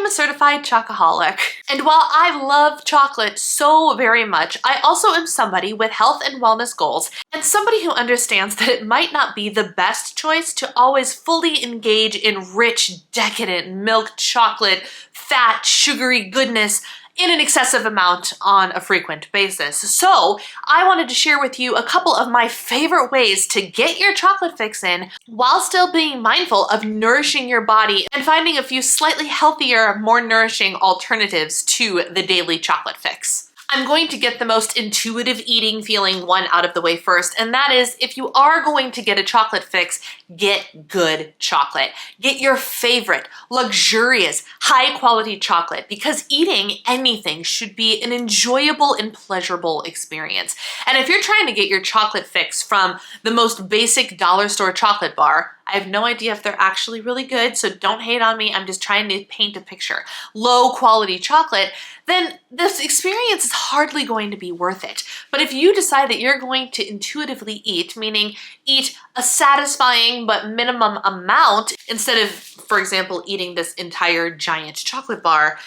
a certified chocoholic. And while I love chocolate so very much, I also am somebody with health and wellness goals and somebody who understands that it might not be the best choice to always fully engage in rich, decadent milk chocolate, fat, sugary goodness in an excessive amount on a frequent basis. So I wanted to share with you a couple of my favorite ways to get your chocolate fix in while still being mindful of nourishing your body and finding a few slightly healthier, more nourishing alternatives to the daily chocolate fix. I'm going to get the most intuitive eating feeling one out of the way first, and that is if you are going to get a chocolate fix, get good chocolate. Get your favorite, luxurious, high quality chocolate, because eating anything should be an enjoyable and pleasurable experience. And if you're trying to get your chocolate fix from the most basic dollar store chocolate bar, I have no idea if they're actually really good, so don't hate on me. I'm just trying to paint a picture. Low quality chocolate, then this experience is hardly going to be worth it. But if you decide that you're going to intuitively eat, meaning eat a satisfying but minimum amount, instead of, for example, eating this entire giant chocolate bar,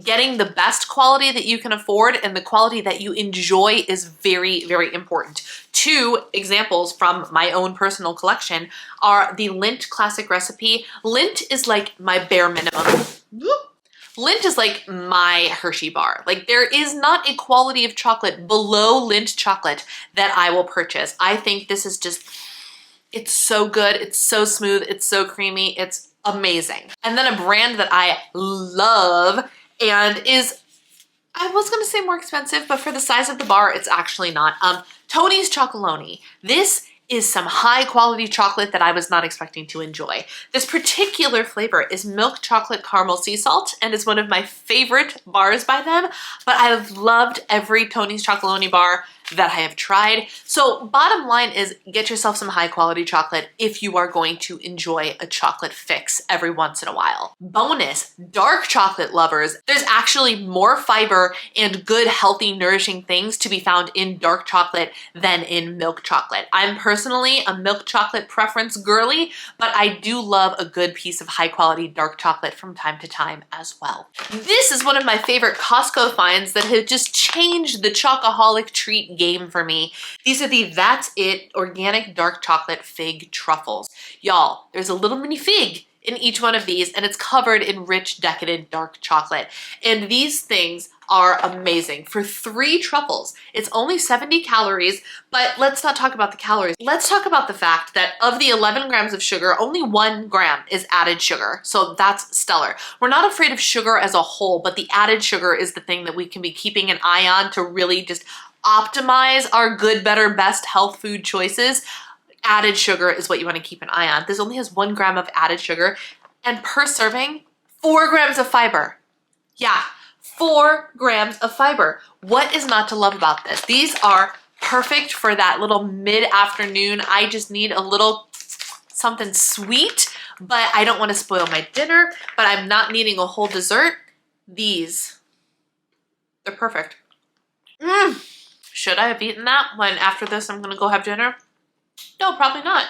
getting the best quality that you can afford and the quality that you enjoy is very, very important. Two examples from my own personal collection are the Lindt classic recipe. Lindt is like my bare minimum. Lindt is like my Hershey bar. Like, there is not a quality of chocolate below Lindt chocolate that I will purchase. I think this is just, it's so good. It's so smooth. It's so creamy. It's amazing. And then a brand that I love and is, I was gonna say more expensive, but for the size of the bar, it's actually not. Tony's Chocoloney. This is some high quality chocolate that I was not expecting to enjoy. This particular flavor is milk chocolate caramel sea salt and is one of my favorite bars by them, but I've loved every Tony's Chocoloney bar that I have tried. So bottom line is, get yourself some high quality chocolate if you are going to enjoy a chocolate fix every once in a while. Bonus, dark chocolate lovers, there's actually more fiber and good, healthy, nourishing things to be found in dark chocolate than in milk chocolate. I'm personally a milk chocolate preference girly, but I do love a good piece of high quality dark chocolate from time to time as well. This is one of my favorite Costco finds that have just changed the chocoholic treat game for me. These are the That's It organic dark chocolate fig truffles. Y'all, there's a little mini fig in each one of these, and it's covered in rich, decadent dark chocolate. And these things are amazing. For 3 truffles, it's only 70 calories, but let's not talk about the calories. Let's talk about the fact that of the 11 grams of sugar, only 1 gram is added sugar. So that's stellar. We're not afraid of sugar as a whole, but the added sugar is the thing that we can be keeping an eye on to really just optimize our good, better, best health food choices. Added sugar is what you want to keep an eye on. This only has 1 gram of added sugar, and per serving, 4 grams of fiber. Yeah, 4 grams of fiber. What is not to love about this? These are perfect for that little mid-afternoon. I just need a little something sweet, but I don't want to spoil my dinner, but I'm not needing a whole dessert. These, they're perfect. Should I have eaten that when after this I'm gonna go have dinner? No, probably not.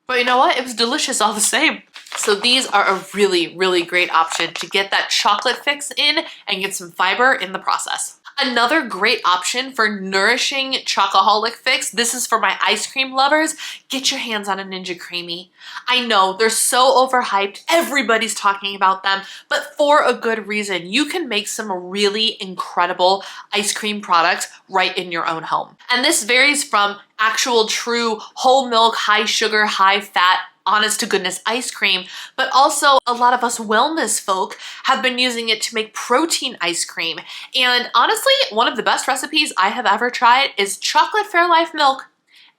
But you know what? It was delicious all the same. So these are a really, really great option to get that chocolate fix in and get some fiber in the process. Another great option for nourishing chocoholic fix, this is for my ice cream lovers, get your hands on a Ninja Creami. I know they're so overhyped, everybody's talking about them, but for a good reason. You can make some really incredible ice cream products right in your own home. And this varies from actual true whole milk, high sugar, high fat, honest to goodness ice cream, but also a lot of us wellness folk have been using it to make protein ice cream. And honestly, one of the best recipes I have ever tried is chocolate Fairlife milk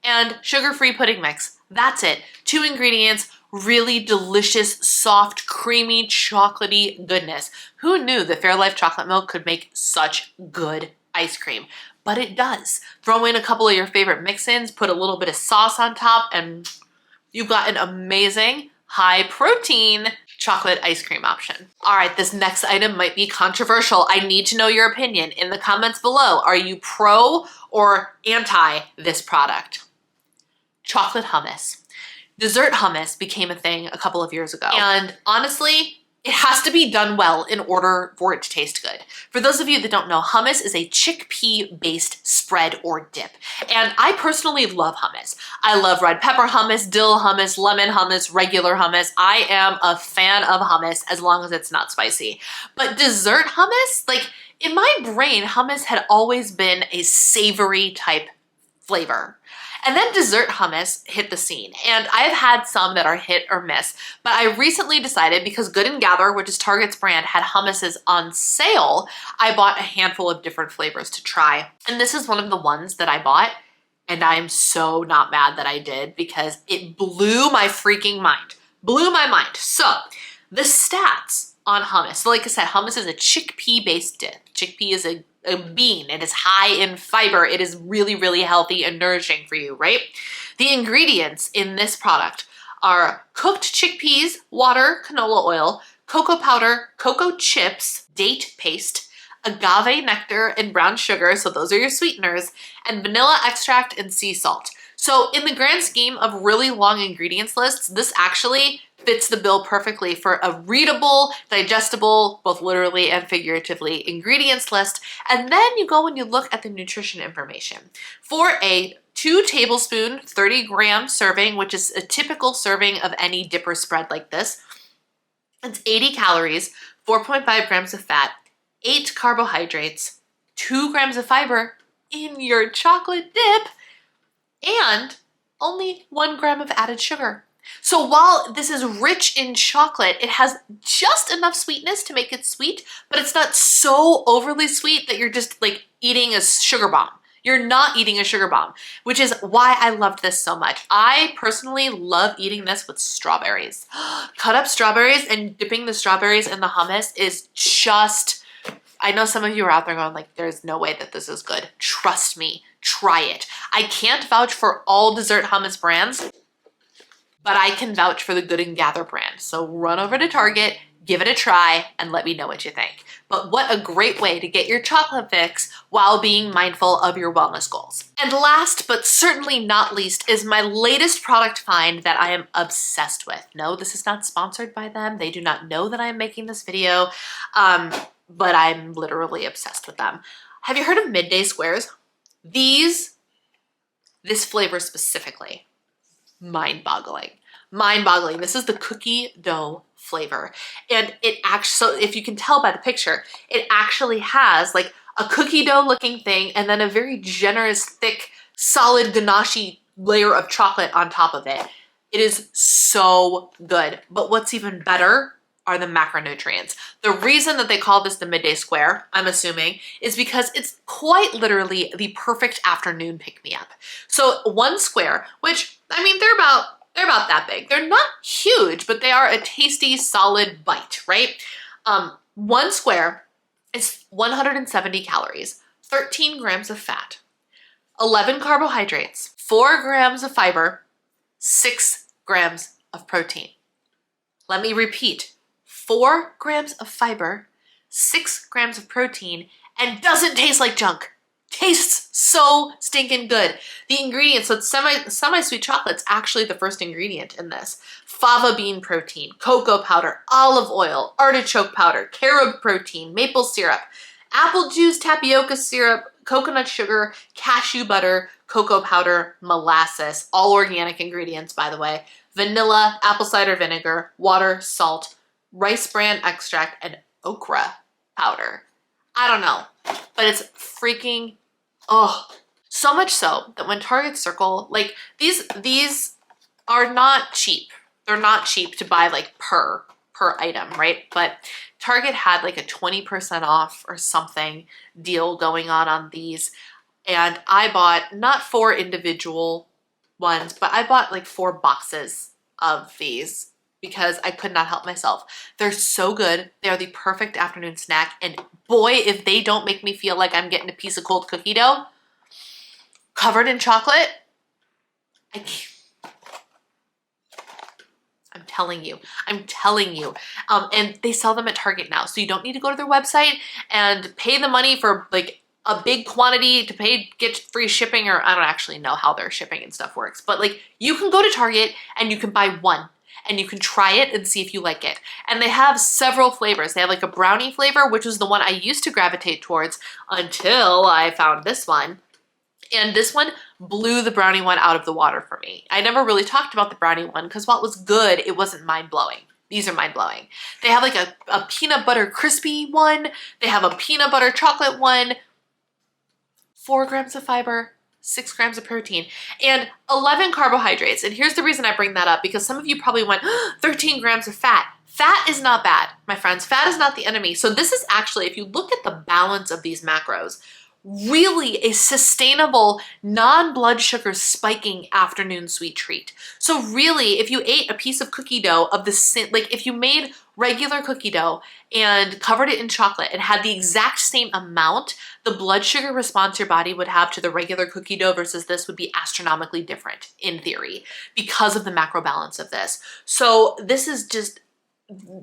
and sugar-free pudding mix. That's it. 2 ingredients, really delicious, soft, creamy, chocolatey goodness. Who knew that Fairlife chocolate milk could make such good ice cream? But it does. Throw in a couple of your favorite mix-ins, put a little bit of sauce on top, and you've got an amazing high protein chocolate ice cream option. All right, this next item might be controversial. I need to know your opinion in the comments below. Are you pro or anti this product? Chocolate hummus. Dessert hummus became a thing a couple of years ago. And honestly, it has to be done well in order for it to taste good. For those of you that don't know, hummus is a chickpea-based spread or dip. And I personally love hummus. I love red pepper hummus, dill hummus, lemon hummus, regular hummus. I am a fan of hummus as long as it's not spicy. But dessert hummus, like in my brain, hummus had always been a savory type flavor. And then dessert hummus hit the scene. And I've had some that are hit or miss, but I recently decided because Good & Gather, which is Target's brand, had hummuses on sale, I bought a handful of different flavors to try. And this is one of the ones that I bought, and I'm so not mad that I did because it blew my freaking mind. Blew my mind. So the stats on hummus. So like I said, hummus is a chickpea-based dip. Chickpea is a bean. It is high in fiber. It is really, really healthy and nourishing for you, right? The ingredients in this product are cooked chickpeas, water, canola oil, cocoa powder, cocoa chips, date paste, agave nectar, and brown sugar, so those are your sweeteners, and vanilla extract and sea salt. So in the grand scheme of really long ingredients lists, this actually fits the bill perfectly for a readable, digestible, both literally and figuratively, ingredients list. And then you go and you look at the nutrition information. For a 2 tablespoon, 30-gram serving, which is a typical serving of any dipper spread like this, it's 80 calories, 4.5 grams of fat, 8 carbohydrates, 2 grams of fiber in your chocolate dip, and only 1 gram of added sugar. So while this is rich in chocolate, it has just enough sweetness to make it sweet, but it's not so overly sweet that you're just like eating a sugar bomb. You're not eating a sugar bomb, which is why I loved this so much. I personally love eating this with strawberries. Cut up strawberries and dipping the strawberries in the hummus is just, I know some of you are out there going like, there's no way that this is good. Trust me, try it. I can't vouch for all dessert hummus brands, but I can vouch for the Good & Gather brand. So run over to Target, give it a try, and let me know what you think. But what a great way to get your chocolate fix while being mindful of your wellness goals. And last, but certainly not least, is my latest product find that I am obsessed with. No, this is not sponsored by them. They do not know that I'm making this video, but I'm literally obsessed with them. Have you heard of Midday Squares? This flavor specifically, mind-boggling. Mind-boggling. This is the cookie dough flavor. And it actually, so if you can tell by the picture, it actually has like a cookie dough looking thing and then a very generous, thick, solid ganache layer of chocolate on top of it. It is so good. But what's even better are the macronutrients. The reason that they call this the Midday Square, I'm assuming, is because it's quite literally the perfect afternoon pick-me-up. So 1 square, which, I mean, they're about that big. They're not huge, but they are a tasty, solid bite, right? 1 square is 170 calories, 13 grams of fat, 11 carbohydrates, 4 grams of fiber, 6 grams of protein. Let me repeat. 4 grams of fiber, 6 grams of protein, and doesn't taste like junk. Tastes so stinking good. The ingredients, so it's semi-sweet chocolate's actually the first ingredient in this. Fava bean protein, cocoa powder, olive oil, artichoke powder, carob protein, maple syrup, apple juice, tapioca syrup, coconut sugar, cashew butter, cocoa powder, molasses, all organic ingredients, by the way, vanilla, apple cider vinegar, water, salt, rice bran extract, and okra powder. I don't know, but it's freaking, oh, so much so that when Target Circle, like these are not cheap. They're not cheap to buy like per item, right? But Target had like a 20% off or something deal going on these. And I bought not 4 individual ones, but I bought like 4 boxes of these because I could not help myself. They're so good. They are the perfect afternoon snack. And boy, if they don't make me feel like I'm getting a piece of cold cookie dough covered in chocolate, I'm telling you. And they sell them at Target now. So you don't need to go to their website and pay the money for like a big quantity to get free shipping, or I don't actually know how their shipping and stuff works. But like you can go to Target and you can buy 1. and you can try it and see if you like it. And they have several flavors. They have like a brownie flavor, which was the one I used to gravitate towards until I found this one. And this one blew the brownie one out of the water for me. I never really talked about the brownie one because while it was good, it wasn't mind-blowing. These are mind-blowing. They have like a peanut butter crispy one. They have a peanut butter chocolate one. 4 grams of fiber, 6 grams of protein, and 11 carbohydrates. And here's the reason I bring that up, because some of you probably went, 13 grams of fat. Fat is not bad, my friends. Fat is not the enemy. So this is actually, if you look at the balance of these macros, really a sustainable non-blood sugar spiking afternoon sweet treat. So really, if you ate a piece of cookie dough of the same, like if you made regular cookie dough and covered it in chocolate and had the exact same amount, the blood sugar response your body would have to the regular cookie dough versus this would be astronomically different in theory because of the macro balance of this. So this is just,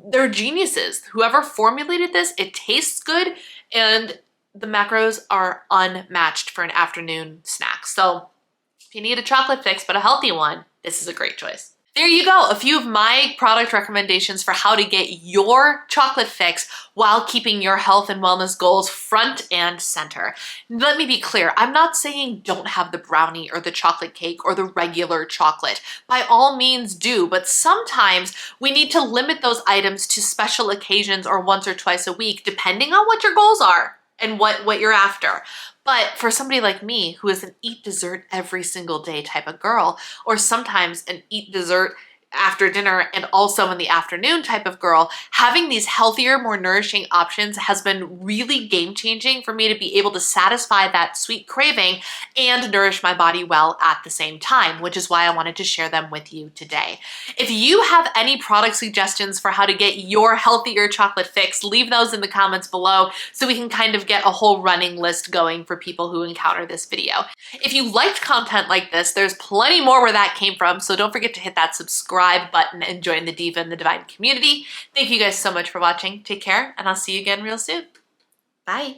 they're geniuses. Whoever formulated this, it tastes good, and the macros are unmatched for an afternoon snack. So if you need a chocolate fix, but a healthy one, this is a great choice. There you go, a few of my product recommendations for how to get your chocolate fix while keeping your health and wellness goals front and center. Let me be clear, I'm not saying don't have the brownie or the chocolate cake or the regular chocolate. By all means do, but sometimes we need to limit those items to special occasions or once or twice a week, depending on what your goals are and what you're after. But for somebody like me, who is an eat dessert every single day type of girl, or sometimes an eat dessert after dinner and also in the afternoon type of girl, having these healthier, more nourishing options has been really game-changing for me to be able to satisfy that sweet craving and nourish my body well at the same time, which is why I wanted to share them with you today. If you have any product suggestions for how to get your healthier chocolate fix, leave those in the comments below so we can kind of get a whole running list going for people who encounter this video. If you liked content like this, there's plenty more where that came from, so don't forget to hit that subscribe button and join the Diva and the Divine community. Thank you guys so much for watching. Take care, and I'll see you again real soon. Bye.